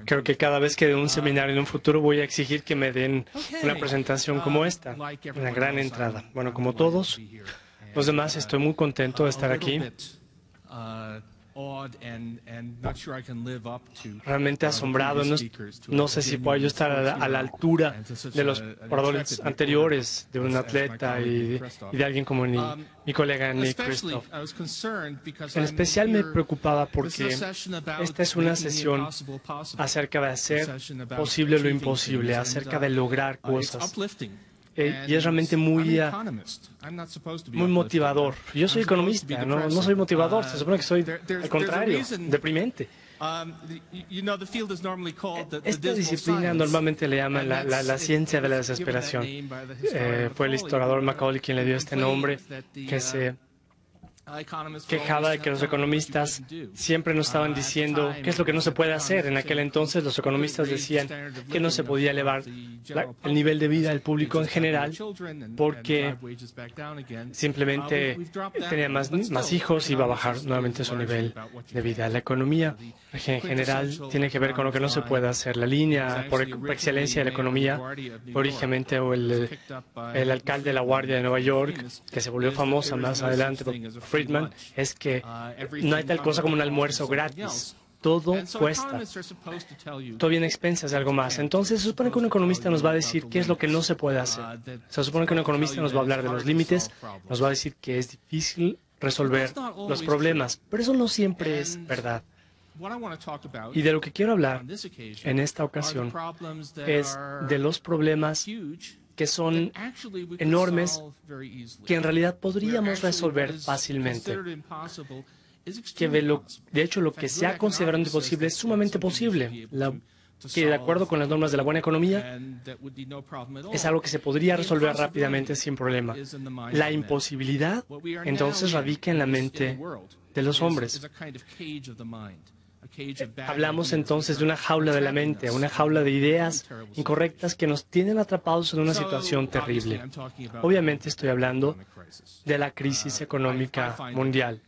Creo que cada vez que dé un seminario en un futuro voy a exigir que me den una presentación como esta, una gran entrada. Bueno, como todos los demás, estoy muy contento de estar aquí. Realmente asombrado. No sé si puedo yo estar a la altura de los oradores anteriores, de un atleta y de alguien como mi colega Nick Kristof. En especial me preocupaba porque esta es una sesión acerca de hacer posible lo imposible, acerca de lograr cosas. Y es realmente muy motivador. Yo soy economista, no soy motivador, se supone que soy, al contrario, deprimente. Esta disciplina normalmente le llaman la ciencia de la desesperación. Fue el historiador Macaulay quien le dio este nombre, que se quejaba de que los economistas siempre nos estaban diciendo qué es lo que no se puede hacer. En aquel entonces los economistas decían que no se podía elevar el nivel de vida del público en general porque simplemente tenía más hijos y iba a bajar nuevamente su nivel de vida. La economía en general tiene que ver con lo que no se puede hacer. La línea por excelencia de la economía, originalmente el alcalde de La Guardia de Nueva York, que se volvió famosa más adelante por Friedman, es que no hay tal cosa como un almuerzo gratis. Todo cuesta. Todo viene a expensas de algo más. Entonces, se supone que un economista nos va a decir qué es lo que no se puede hacer. Se supone que un economista nos va a hablar de los límites, nos va a decir que es difícil resolver los problemas, pero eso no siempre es verdad. Y de lo que quiero hablar en esta ocasión es de los problemas que son enormes, que en realidad podríamos resolver fácilmente. De hecho, lo que se ha considerado imposible es sumamente posible. Que de acuerdo con las normas de la buena economía, es algo que se podría resolver rápidamente sin problema. La imposibilidad, entonces, radica en la mente de los hombres. Hablamos entonces de una jaula de la mente, una jaula de ideas incorrectas que nos tienen atrapados en una situación terrible. Obviamente estoy hablando de la crisis económica mundial.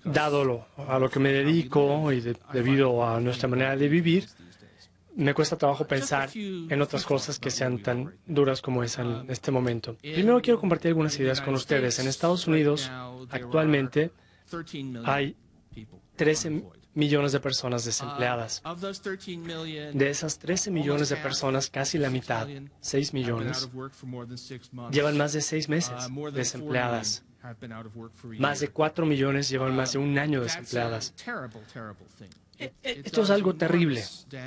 Dado a lo que me dedico y debido a nuestra manera de vivir, me cuesta trabajo pensar en otras cosas que sean tan duras como esa en este momento. Primero quiero compartir algunas ideas con ustedes. En Estados Unidos, actualmente, hay 13 millones de personas desempleadas. De esas 13 millones de personas, casi la mitad, 6 millones, llevan más de 6 meses desempleadas. Más de 4 millones llevan más de un año desempleadas. Esto es algo terrible,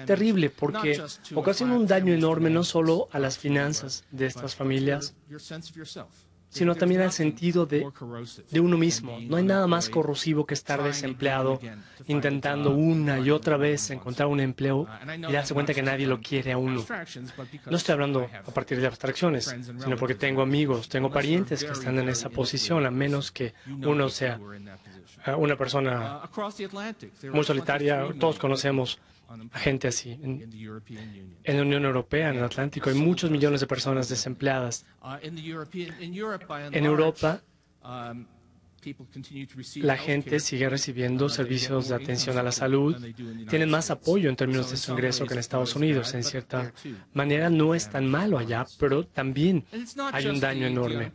terrible, porque ocasiona un daño enorme no solo a las finanzas de estas familias, sino también al sentido de uno mismo. No hay nada más corrosivo que estar desempleado, intentando una y otra vez encontrar un empleo y darse cuenta que nadie lo quiere a uno. No estoy hablando a partir de abstracciones, sino porque tengo amigos, tengo parientes que están en esa posición, a menos que uno sea una persona muy solitaria. Todos conocemos a gente así. En la Unión Europea, en el Atlántico, hay muchos millones de personas desempleadas. En Europa, la gente sigue recibiendo servicios de atención a la salud, tienen más apoyo en términos de su ingreso que en Estados Unidos. En cierta manera no es tan malo allá, pero también hay un daño enorme.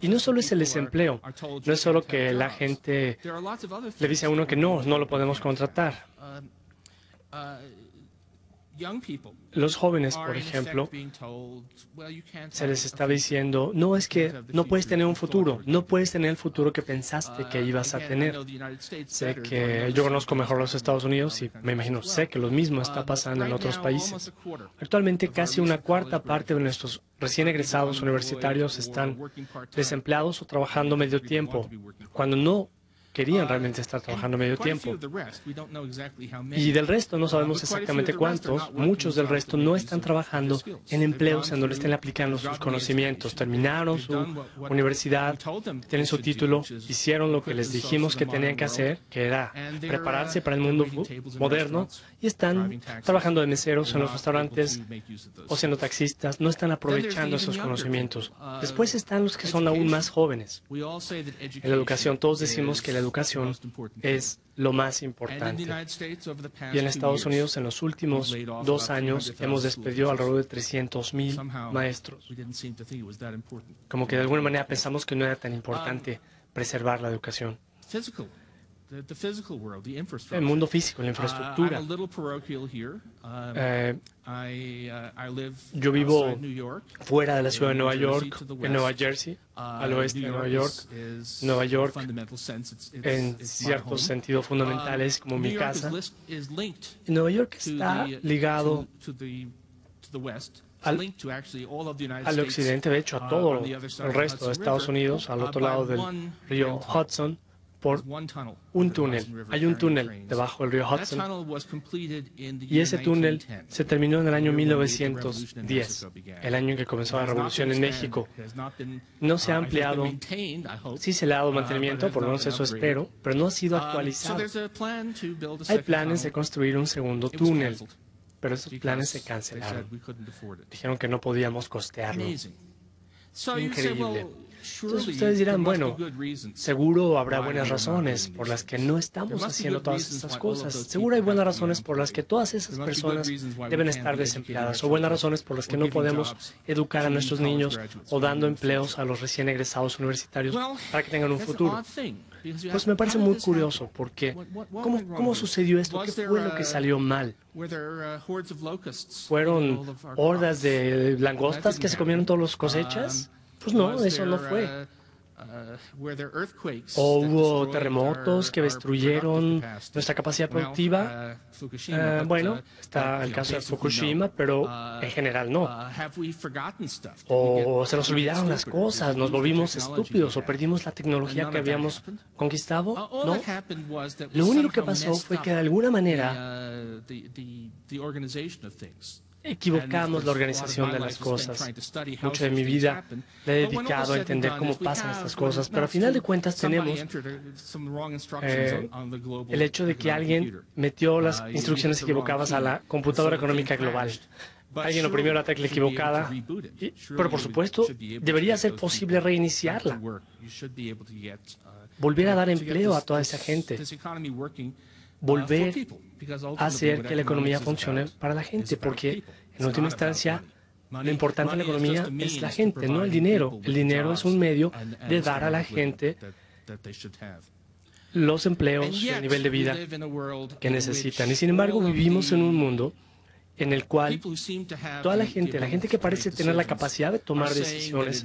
Y no solo es el desempleo, no es solo que la gente le dice a uno que no lo podemos contratar. Los jóvenes, por ejemplo, se les está diciendo, no, es que no puedes tener un futuro, no puedes tener el futuro que pensaste que ibas a tener. Sé que yo conozco mejor los Estados Unidos y me imagino, sé que lo mismo está pasando en otros países. Actualmente casi una cuarta parte de nuestros recién egresados universitarios están desempleados o trabajando medio tiempo, cuando no querían realmente estar trabajando medio tiempo. Y del resto no sabemos exactamente cuántos. Muchos del resto no están trabajando en empleos en donde estén aplicando sus conocimientos. Terminaron su universidad, tienen su título, hicieron lo que les dijimos que tenían que hacer, que era prepararse para el mundo moderno, y están trabajando de meseros en los restaurantes o siendo taxistas. No están aprovechando esos conocimientos. Después están los que son aún más jóvenes. En la educación, todos decimos que la educación educación es lo más importante. Y en Estados Unidos, en los últimos 2 años, hemos despedido alrededor de 300,000 maestros. Como que de alguna manera pensamos que no era tan importante preservar la educación. El mundo físico, la infraestructura. Yo vivo fuera de la ciudad de Nueva York, en Nueva Jersey, al oeste de Nueva York. Nueva York, en cierto sentido fundamental, es como mi casa. Nueva York está ligado al occidente, de hecho, a todo el resto de Estados Unidos, al otro lado del río Hudson, por un túnel. Hay un túnel debajo del río Hudson y ese túnel se terminó en el año 1910, el año en que comenzó la revolución en México. No se ha ampliado, sí se le ha dado mantenimiento, por lo menos eso espero, pero no ha sido actualizado. Hay planes de construir un segundo túnel, pero esos planes se cancelaron. Dijeron que no podíamos costearlo. Increíble. Entonces ustedes dirán, bueno, seguro habrá buenas razones por las que no estamos haciendo todas estas cosas. Seguro hay buenas razones por las que todas esas personas deben estar desempleadas, o buenas razones por las que no podemos educar a nuestros niños o dando empleos a los recién egresados universitarios para que tengan un futuro. Pues me parece muy curioso, porque ¿cómo sucedió esto? ¿Qué fue lo que salió mal? ¿Fueron hordas de langostas que se comieron todas las cosechas? Pues no, eso no fue. ¿O hubo terremotos que destruyeron nuestra capacidad productiva? Bueno, está el caso de Fukushima, pero en general no. ¿O se nos olvidaron las cosas, nos volvimos estúpidos o perdimos la tecnología que habíamos conquistado? No. Lo único que pasó fue que de alguna manera equivocamos la organización de las cosas. Mucho de mi vida le he dedicado a entender cómo pasan estas cosas, pero al final de cuentas tenemos el hecho de que alguien metió las instrucciones equivocadas a la computadora económica global. Alguien oprimió la tecla equivocada, pero por supuesto debería ser posible reiniciarla, volver a dar empleo a toda esa gente, volver a hacer que la economía funcione para la gente, porque en última instancia lo importante en la economía es la gente, no el dinero. El dinero es un medio de dar a la gente los empleos y el nivel de vida que necesitan. Y sin embargo vivimos en un mundo en el cual toda la gente que parece tener la capacidad de tomar decisiones,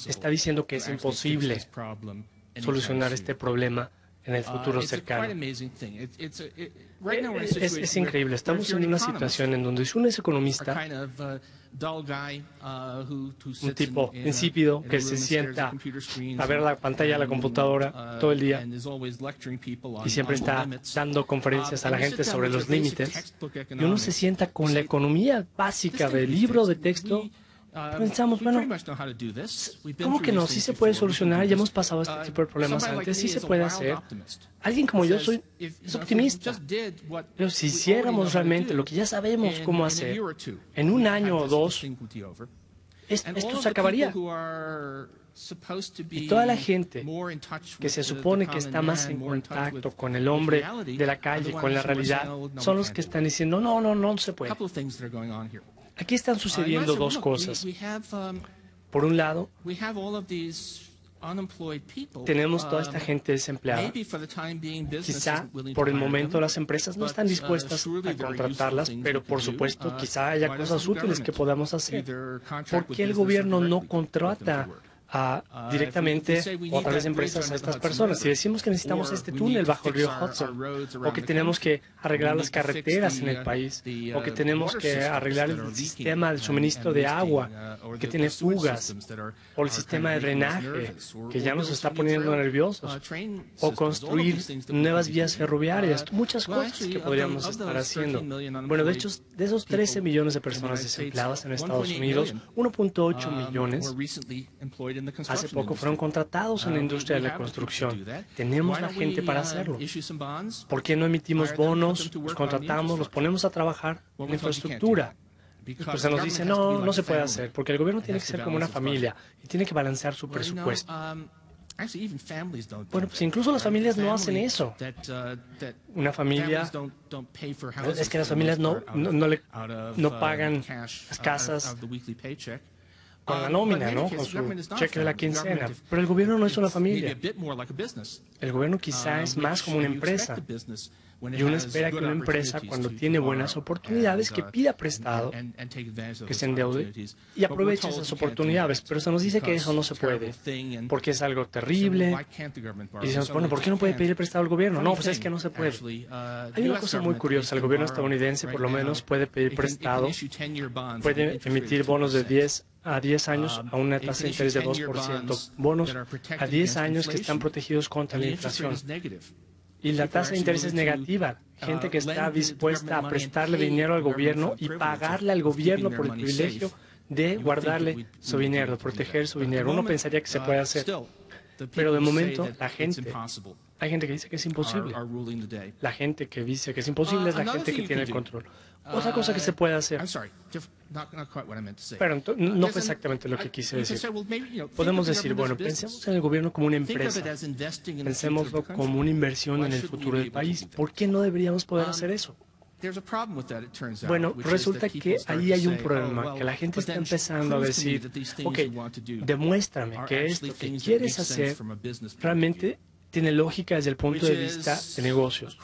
está diciendo que es imposible solucionar este problema en el futuro cercano. Es increíble. Estamos en una situación en donde si uno es economista, un tipo insípido que se sienta a ver la pantalla de la computadora todo el día y siempre está dando conferencias a la gente sobre los límites, y uno se sienta con la economía básica del libro de texto, pensamos, bueno, ¿cómo que no? Sí se puede solucionar, ya hemos pasado este tipo de problemas antes, sí se puede hacer. Alguien como yo es optimista. Pero si hiciéramos realmente lo que ya sabemos cómo hacer, en 1 año o 2, esto se acabaría. Y toda la gente que se supone que está más en contacto con el hombre de la calle, con la realidad, son los que están diciendo, no se puede. Aquí están sucediendo 2 cosas. Por un lado, tenemos toda esta gente desempleada. Quizá por el momento las empresas no están dispuestas a contratarlas, pero por supuesto quizá haya cosas útiles que podamos hacer. ¿Por qué el gobierno no contrata directamente o a través de empresas a estas personas? Si decimos que necesitamos este túnel bajo el río Hudson, o que tenemos que arreglar las carreteras en el país, o que tenemos que arreglar el sistema de suministro de agua que tiene fugas, o el sistema de drenaje que ya nos está poniendo nerviosos, o construir nuevas vías ferroviarias, muchas cosas que podríamos estar haciendo. Bueno, de hecho, de esos 13 millones de personas desempleadas en Estados Unidos, 1.8 millones hace poco fueron contratados en la industria de la construcción. Tenemos la gente para hacerlo. ¿Por qué no emitimos bonos, los contratamos, los ponemos a trabajar en la infraestructura? Y pues se nos dice, no se puede hacer, porque el gobierno tiene que ser como una familia y tiene que balancear su presupuesto. Bueno, pues incluso las familias no hacen eso. Una familia, es que las familias no pagan las casas con la nómina, ¿no? Con su cheque de la quincena. Pero el gobierno no es una familia. El gobierno quizá es más como una empresa. Y uno espera que una empresa, cuando tiene buenas oportunidades, que pida prestado, que se endeude y aproveche esas oportunidades. Pero eso nos dice que eso no se puede, porque es algo terrible. Y decimos, bueno, ¿por qué no puede pedir prestado al gobierno? No, pues es que no se puede. Hay una cosa muy curiosa. El gobierno estadounidense, por lo menos, puede pedir prestado, puede emitir bonos de 10 a 10 años a una tasa de interés de 2%. Bonos a 10 años que están protegidos contra la inflación. Y la tasa de interés es negativa. Gente que está dispuesta a prestarle dinero al gobierno y pagarle al gobierno por el privilegio de guardarle su dinero, proteger su dinero. Uno pensaría que se puede hacer. Pero de momento, hay gente que dice que es imposible. La gente que dice que es imposible es la gente que tiene el control. Otra cosa que se puede hacer. Pero no fue exactamente lo que quise decir. Podemos decir, bueno, pensemos en el gobierno como una empresa. Pensémoslo como una inversión en el futuro del país. ¿Por qué no deberíamos poder hacer eso? Bueno, resulta que ahí hay un problema, que la gente está empezando a decir, ok, demuéstrame que esto que quieres hacer realmente tiene lógica desde el punto de vista de negocios.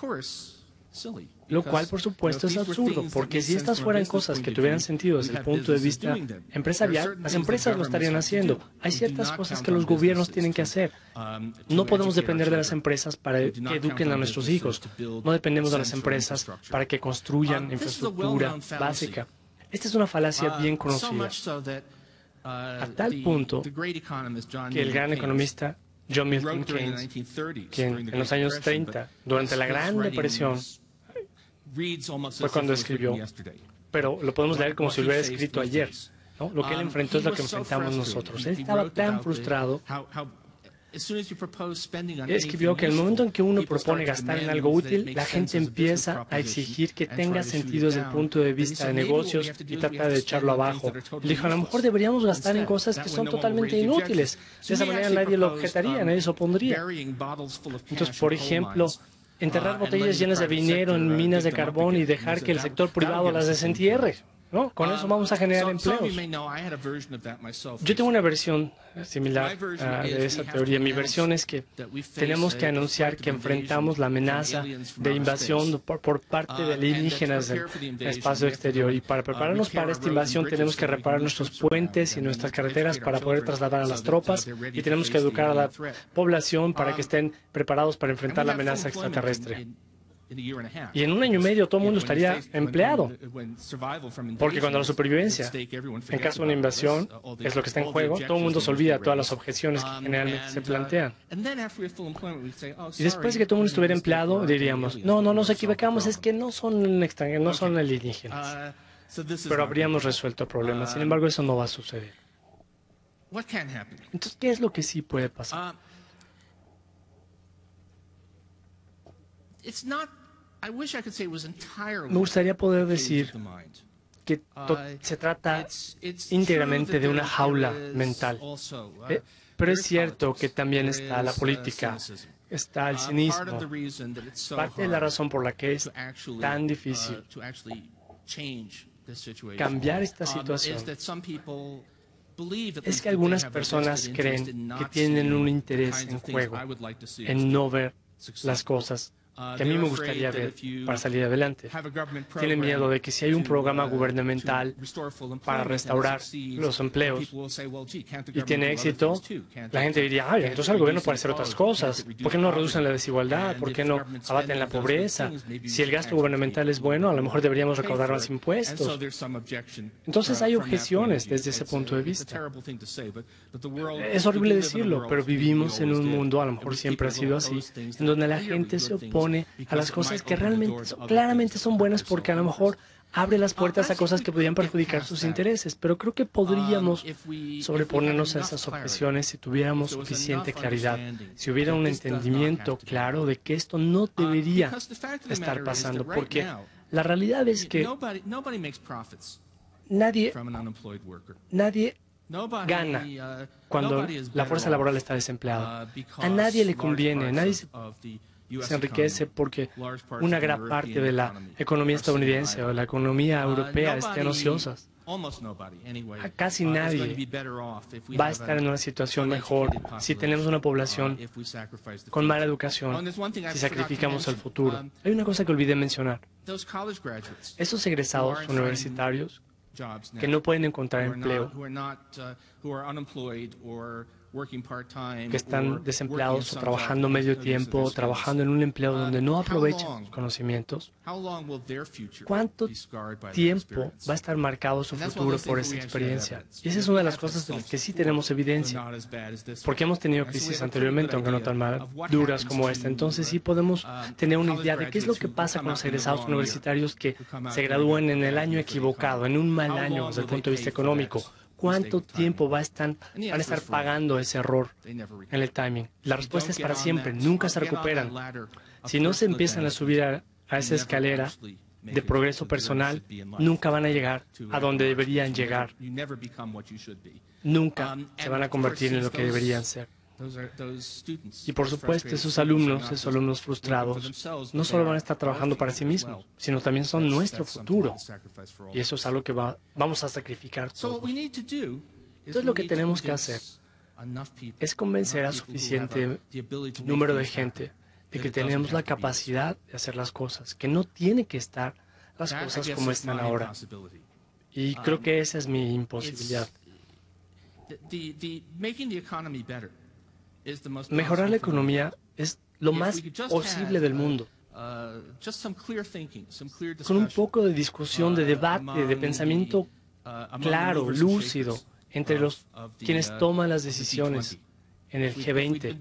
Lo cual, por supuesto, es absurdo, porque si estas fueran cosas que tuvieran sentido desde el punto de vista empresarial, las empresas lo estarían haciendo. Hay ciertas cosas que los gobiernos tienen que hacer. No podemos depender de las empresas para que eduquen a nuestros hijos. No dependemos de las empresas para que construyan infraestructura básica. Esta es una falacia bien conocida, a tal punto que el gran economista John Milton Keynes, quien en los años 30, durante la Gran Depresión, fue cuando escribió, pero lo podemos leer como si lo hubiera escrito ayer, ¿no? Lo que él enfrentó es lo que enfrentamos nosotros. Él estaba tan frustrado. Escribió que el momento en que uno propone gastar en algo útil, la gente empieza a exigir que tenga sentido desde el punto de vista de negocios y trata de echarlo abajo. Él dijo, a lo mejor deberíamos gastar en cosas que son totalmente inútiles. De esa manera nadie lo objetaría, nadie se opondría. Entonces, por ejemplo, enterrar botellas llenas de dinero en minas de carbón y dejar que el sector privado las desentierre, ¿no? Con eso vamos a generar empleos. Yo tengo una versión similar de esa teoría. Mi versión es que tenemos que anunciar que enfrentamos la amenaza de invasión por parte de alienígenas del espacio exterior. Y para prepararnos para esta invasión tenemos que reparar nuestros puentes y nuestras carreteras para poder trasladar a las tropas y tenemos que educar a la población para que estén preparados para enfrentar la amenaza extraterrestre. Y en un año y medio todo el mundo estaría empleado, porque cuando la supervivencia, en caso de una invasión, es lo que está en juego, todo el mundo se olvida de todas las objeciones que generalmente se plantean. Y después de que todo el mundo estuviera empleado, diríamos, no, nos equivocamos, es que no son extranjeros, no son alienígenas. Pero habríamos resuelto el problema. Sin embargo, eso no va a suceder. Entonces, ¿qué es lo que sí puede pasar? Me gustaría poder decir que se trata íntegramente de una jaula mental. Pero es cierto que también está la política, está el cinismo. Parte de la razón por la que es tan difícil cambiar esta situación es que algunas personas creen que tienen un interés en juego, en no ver las cosas que a mí me gustaría ver para salir adelante. Tienen miedo de que si hay un programa gubernamental para restaurar los empleos y tiene éxito, la gente diría, ay, entonces el gobierno puede hacer otras cosas. ¿Por qué no reducen la desigualdad? ¿Por qué no abaten la pobreza? Si el gasto gubernamental es bueno, a lo mejor deberíamos recaudar más impuestos. Entonces hay objeciones desde ese punto de vista. Es horrible decirlo, pero vivimos en un mundo, a lo mejor siempre ha sido así, en donde la gente se opone a las cosas que realmente claramente son buenas porque a lo mejor abre las puertas a cosas que podrían perjudicar sus intereses, pero creo que podríamos sobreponernos a esas objeciones si tuviéramos suficiente claridad, si hubiera un entendimiento claro de que esto no debería estar pasando, porque la realidad es que nadie gana cuando la fuerza laboral está desempleada. A nadie le conviene, nadie se enriquece porque una gran parte de la economía estadounidense o la economía europea estén ociosas. A casi nadie va a estar en una situación mejor si tenemos una población con mala educación, si sacrificamos el futuro. Hay una cosa que olvidé mencionar. Esos egresados universitarios que no pueden encontrar empleo, que están desempleados o trabajando medio tiempo, o trabajando en un empleo donde no aprovechan sus conocimientos, ¿cuánto tiempo va a estar marcado su futuro por esa experiencia? Y esa es una de las cosas de las que sí tenemos evidencia, porque hemos tenido crisis anteriormente, aunque no tan duras como esta. Entonces sí podemos tener una idea de qué es lo que pasa con los egresados universitarios que se gradúan en el año equivocado, en un mal año desde el punto de vista económico. ¿Cuánto tiempo van a estar pagando ese error en el timing? La respuesta es para siempre, nunca se recuperan. Si no se empiezan a subir a esa escalera de progreso personal, nunca van a llegar a donde deberían llegar. Nunca se van a convertir en lo que deberían ser. Y por supuesto, esos alumnos frustrados, no solo van a estar trabajando para sí mismos, sino también son nuestro futuro. Y eso es algo que vamos a sacrificar todos. Entonces lo que tenemos que hacer es convencer a suficiente número de gente de que tenemos la capacidad de hacer las cosas, que no tiene que estar las cosas como están ahora. Y creo que esa es mi imposibilidad. Mejorar la economía es lo más posible del mundo. Con un poco de discusión, de debate, de pensamiento claro, lúcido, entre quienes toman las decisiones en el G20.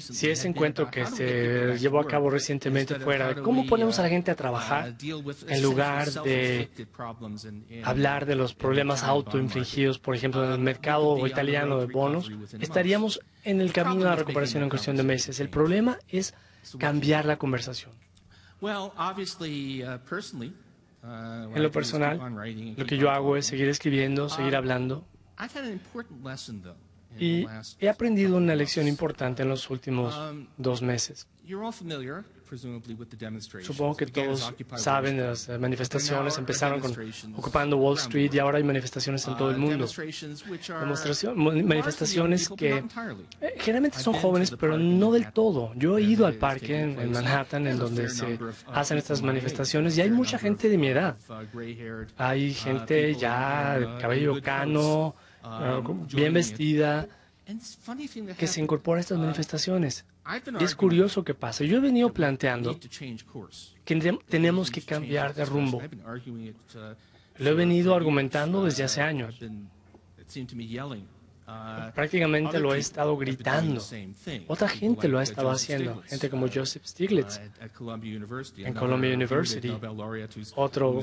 Si ese encuentro que se llevó a cabo recientemente fuera de cómo ponemos a la gente a trabajar en lugar de hablar de los problemas autoinfligidos, por ejemplo, en el mercado italiano de bonos, estaríamos en el camino a la recuperación en cuestión de meses. El problema es cambiar la conversación. En lo personal, lo que yo hago es seguir escribiendo, seguir hablando. Y he aprendido una lección importante en los últimos 2 meses. Supongo que todos saben de las manifestaciones. Empezaron ocupando Wall Street y ahora hay manifestaciones en todo el mundo. Manifestaciones que generalmente son jóvenes, pero no del todo. Yo he ido al parque en Manhattan, en donde se hacen estas manifestaciones, y hay mucha gente de mi edad. Hay gente ya de cabello cano, bien vestida, que se incorpora a estas manifestaciones. Y es curioso que pasa. Yo he venido planteando que tenemos que cambiar de rumbo. Lo he venido argumentando desde hace años. Prácticamente lo he estado gritando. Otra gente lo ha estado haciendo. Gente como Joseph Stiglitz en Columbia University. Otro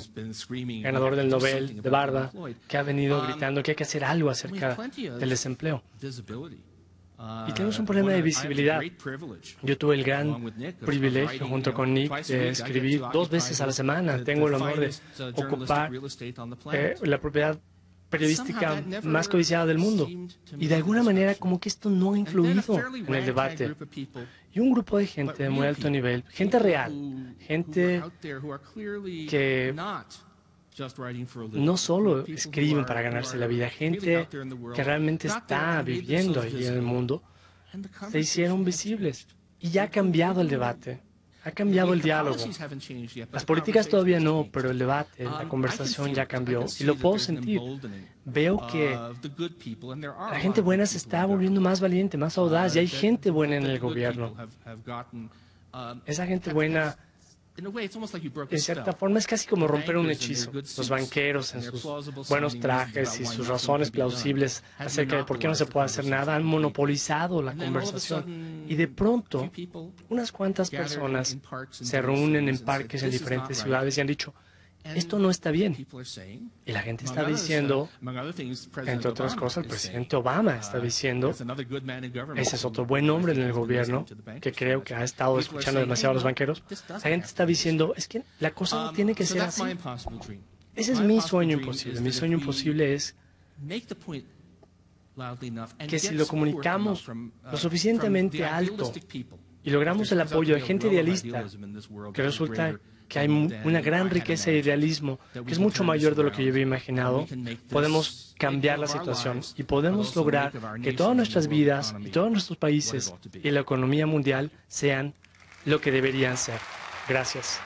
ganador del Nobel de barba que ha venido gritando que hay que hacer algo acerca del desempleo. Y tenemos un problema de visibilidad. Yo tuve el gran privilegio, junto con Nick, de escribir 2 veces a la semana. Tengo el honor de ocupar la propiedad periodística más codiciada del mundo. Y de alguna manera, como que esto no ha influido en el debate. Y un grupo de gente de muy alto nivel, gente real, gente que no solo escriben para ganarse la vida, gente que realmente está viviendo allí en el mundo, se hicieron visibles. Y ya ha cambiado el debate, ha cambiado el diálogo. Las políticas todavía no, pero el debate, la conversación ya cambió. Y lo puedo sentir. Veo que la gente buena se está volviendo más valiente, más audaz, y hay gente buena en el gobierno. Esa gente buena, en cierta forma, es casi como romper un hechizo. Los banqueros, en sus buenos trajes y sus razones plausibles acerca de por qué no se puede hacer nada, han monopolizado la conversación. Y de pronto, unas cuantas personas se reúnen en parques en diferentes ciudades y han dicho, esto no está bien. Y la gente está diciendo, entre otras cosas, el presidente Obama está diciendo, ese es otro buen hombre en el gobierno, que creo que ha estado escuchando demasiado a los banqueros. La gente está diciendo, es que la cosa no tiene que ser así. Ese es mi sueño imposible. Mi sueño imposible es que si lo comunicamos lo suficientemente alto y logramos el apoyo de gente idealista, que resulta que hay una gran riqueza de idealismo que es mucho mayor de lo que yo había imaginado, podemos cambiar la situación y podemos lograr que todas nuestras vidas y todos nuestros países y la economía mundial sean lo que deberían ser. Gracias.